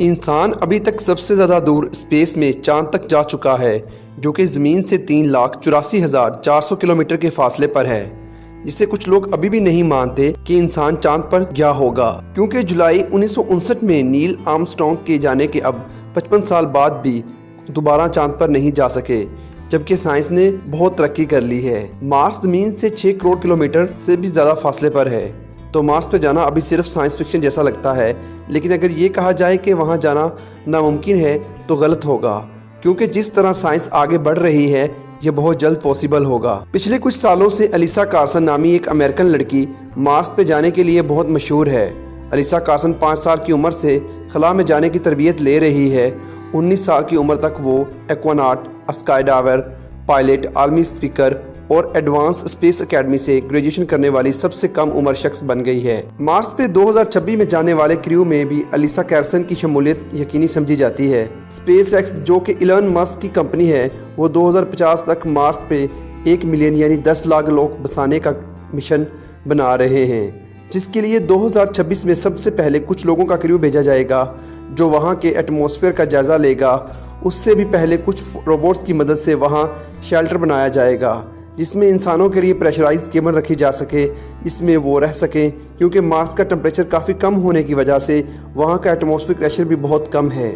انسان ابھی تک سب سے زیادہ دور اسپیس میں چاند تک جا چکا ہے، جو کہ زمین سے 3,84,400 کلومیٹر کے فاصلے پر ہے، جسے کچھ لوگ ابھی بھی نہیں مانتے کہ انسان چاند پر گیا ہوگا، کیونکہ جولائی 1959 میں نیل آرمسٹرانگ کے جانے کے اب 55 سال بعد بھی دوبارہ چاند پر نہیں جا سکے، جبکہ سائنس نے بہت ترقی کر لی ہے۔ مارس زمین سے 6 کروڑ کلومیٹر سے بھی زیادہ فاصلے پر ہے، تو مارس پہ جانا ابھی صرف سائنس فکشن جیسا لگتا ہے، لیکن اگر یہ کہا جائے کہ وہاں جانا ناممکن ہے تو غلط ہوگا، کیونکہ جس طرح سائنس آگے بڑھ رہی ہے یہ بہت جلد پاسبل ہوگا۔ پچھلے کچھ سالوں سے الیسا کارسن نامی ایک امریکن لڑکی مارس پہ جانے کے لیے بہت مشہور ہے۔ الیسا کارسن 5 سال کی عمر سے خلا میں جانے کی تربیت لے رہی ہے۔ 19 سال کی عمر تک وہ ایکواناٹ، اسکائی ڈائیور، پائلٹ، عالمی اسپیکر اور ایڈوانس اسپیس اکیڈمی سے گریجویشن کرنے والی سب سے کم عمر شخص بن گئی ہے۔ مارس پہ 2026 میں جانے والے کریو میں بھی الیسا کارسن کی شمولیت یقینی سمجھی جاتی ہے۔ اسپیس ایکس، جو کہ ایلن مسک کی کمپنی ہے، وہ 2050 تک مارس پہ 1 ملین یعنی 10 لاکھ لوگ بسانے کا مشن بنا رہے ہیں، جس کے لیے 2026 میں سب سے پہلے کچھ لوگوں کا کریو بھیجا جائے گا جو وہاں کے ایٹماسفیئر کا جائزہ لے گا۔ اس سے بھی پہلے کچھ روبوٹس کی مدد سے وہاں شیلٹر بنایا جائے گا، جس میں انسانوں کے لیے پریشرائز کیبن رکھی جا سکے جس میں وہ رہ سکیں، کیونکہ مارس کا ٹمپریچر کافی کم ہونے کی وجہ سے وہاں کا ایٹماسفیئر پریشر بھی بہت کم ہے۔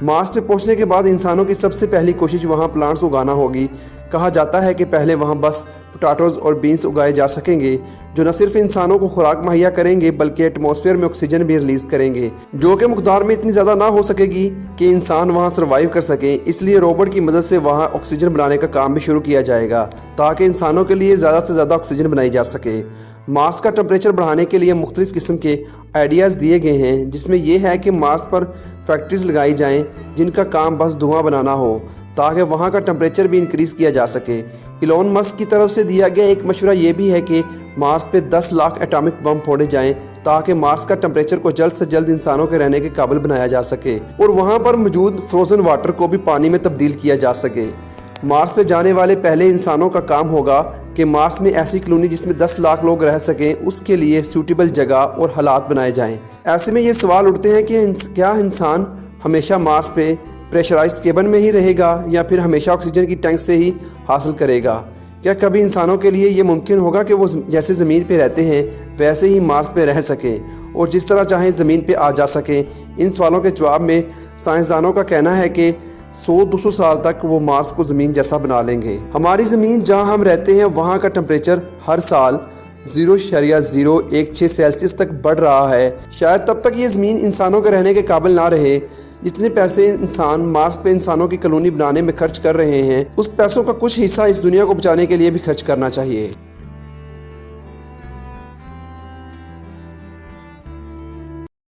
مارس پہ پہنچنے کے بعد انسانوں کی سب سے پہلی کوشش وہاں پلانٹس اگانا ہوگی۔ کہا جاتا ہے کہ پہلے وہاں بس پوٹیٹوز اور بینس اگائے جا سکیں گے، جو نہ صرف انسانوں کو خوراک مہیا کریں گے بلکہ ایٹماسفیئر میں آکسیجن بھی ریلیز کریں گے، جو کہ مقدار میں اتنی زیادہ نہ ہو سکے گی کہ انسان وہاں سروائیو کر سکیں۔ اس لیے روبوٹ کی مدد سے وہاں آکسیجن بنانے کا کام بھی شروع کیا جائے گا تاکہ انسانوں کے لیے زیادہ سے زیادہ آکسیجن بنائی جا سکے۔ مارس کا ٹمپریچر بڑھانے کے لیے مختلف قسم کے آئیڈیاز دیے گئے ہیں، جس میں یہ ہے کہ مارس پر فیکٹریز لگائی جائیں جن کا کام بس دھواں بنانا ہو تاکہ وہاں کا ٹمپریچر بھی انکریز کیا جا سکے۔ ایلن مسک کی طرف سے دیا گیا ایک مشورہ یہ بھی ہے کہ مارس پہ 10 لاکھ ایٹامک بم پھوڑے جائیں تاکہ مارس کا ٹمپریچر کو جلد سے جلد انسانوں کے رہنے کے قابل بنایا جا سکے اور وہاں پر موجود فروزن واٹر کو بھی پانی میں تبدیل کیا جا سکے۔ مارس پہ جانے والے پہلے انسانوں کا کام ہوگا کہ مارس میں ایسی کالونی جس میں 10 لاکھ لوگ رہ سکیں، اس کے لیے سیوٹیبل جگہ اور حالات بنائے جائیں۔ ایسے میں یہ سوال اٹھتے ہیں کہ کیا انسان ہمیشہ مارس پہ پریشرائز کیبن میں ہی رہے گا یا پھر ہمیشہ آکسیجن کی ٹینک سے ہی حاصل کرے گا؟ کیا کبھی انسانوں کے لیے یہ ممکن ہوگا کہ وہ جیسے زمین پہ رہتے ہیں ویسے ہی مارس پہ رہ سکیں اور جس طرح چاہیں زمین پہ آ جا سکیں؟ ان سوالوں کے جواب میں سائنسدانوں کا کہنا ہے کہ 100-200 سال تک وہ مارس کو زمین جیسا بنا لیں گے۔ ہماری زمین جہاں ہم رہتے ہیں وہاں کا ٹمپریچر ہر سال 0.016 سیلسیس تک بڑھ رہا ہے۔ شاید تب تک یہ زمین انسانوں کے رہنے کے قابل نہ رہے۔ جتنے پیسے انسان مارس پہ انسانوں کی کالونی بنانے میں خرچ کر رہے ہیں، اس پیسوں کا کچھ حصہ اس دنیا کو بچانے کے لیے بھی خرچ کرنا چاہیے۔